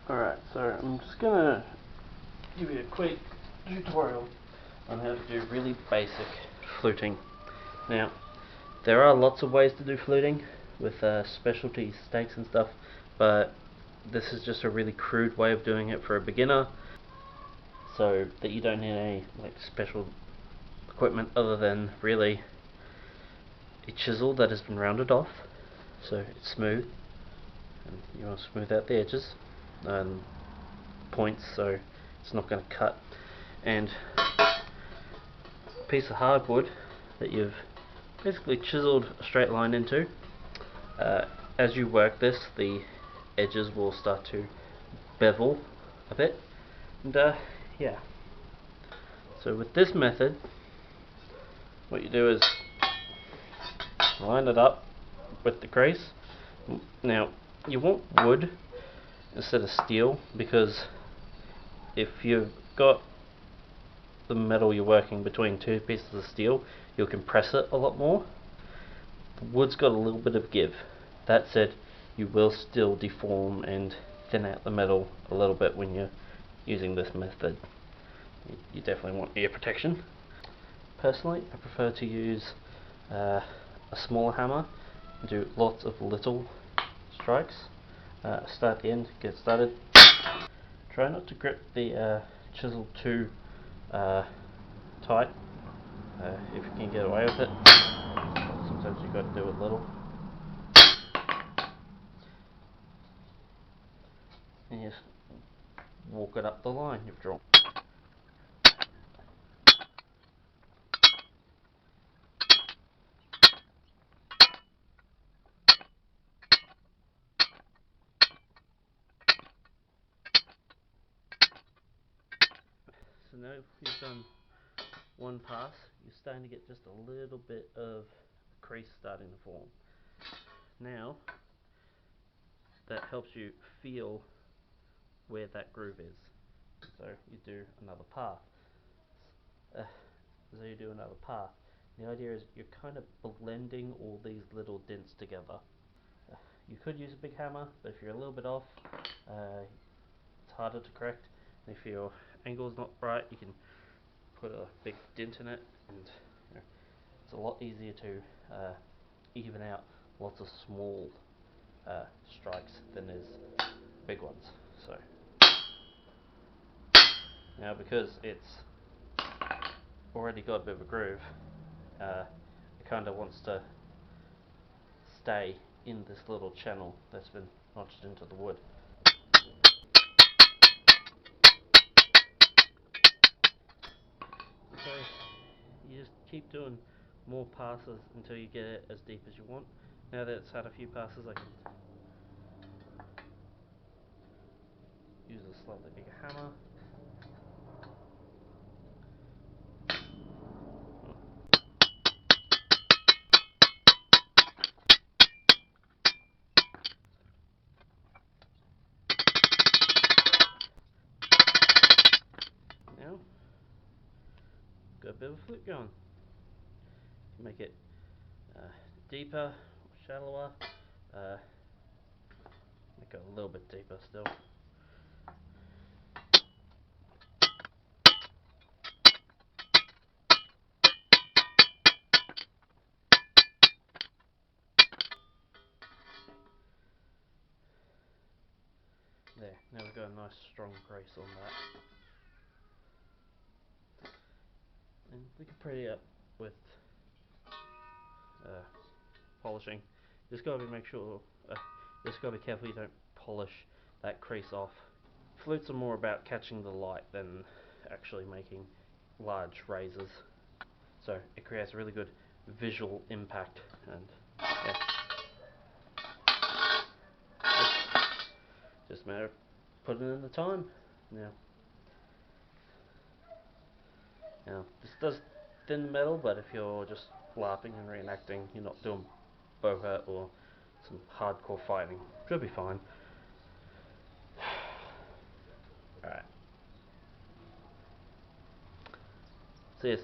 Alright, so I'm just gonna give you a quick tutorial on how to do really basic fluting. Now, there are lots of ways to do fluting with specialty stakes and stuff, but this is just a really crude way of doing it for a beginner, so that you don't need any special equipment other than really a chisel that has been rounded off so it's smooth, and you want to smooth out the edges and points so it's not going to cut, and a piece of hardwood that you've basically chiseled a straight line into. As you work this, the edges will start to bevel a bit, and yeah. So with this method, what you do is line it up with the crease. Now, you want wood instead of steel, because if you've got the metal you're working between two pieces of steel, you'll compress it a lot more. The wood's got a little bit of give. That said, you will still deform and thin out the metal a little bit when you're using this method. You definitely want ear protection. Personally, I prefer to use a smaller hammer and do lots of little strikes. Start at the end, get started. Try not to grip the chisel too tight if you can get away with it. Sometimes you've got to do it little. And you just walk it up the line you've drawn. So now you've done one pass, you're starting to get just a little bit of crease starting to form. Now, that helps you feel where that groove is. So you do another pass. The idea is you're kind of blending all these little dents together. You could use a big hammer, but if you're a little bit off, it's harder to correct. And if your angle is not right, you can put a big dent in it, and it's a lot easier to even out lots of small strikes than is big ones. So now, because it's already got a bit of a groove, it kind of wants to stay in this little channel that's been notched into the wood. So you just keep doing more passes until you get it as deep as you want. Now that it's had a few passes, I can use a slightly bigger hammer. Now, got a bit of a flute going. Make it deeper or shallower. Make it a little bit deeper still. There, now we've got a nice strong grace on that. And we can pretty it up with polishing. Just gotta make sure, just gotta be careful you don't polish that crease off. Flutes are more about catching the light than actually making large razors, so it creates a really good visual impact, and yeah, just a matter of putting in the time. Now this does thin the metal, but if you're just laughing and reenacting, you're not doing boha or some hardcore fighting, should be fine. Alright. So yes,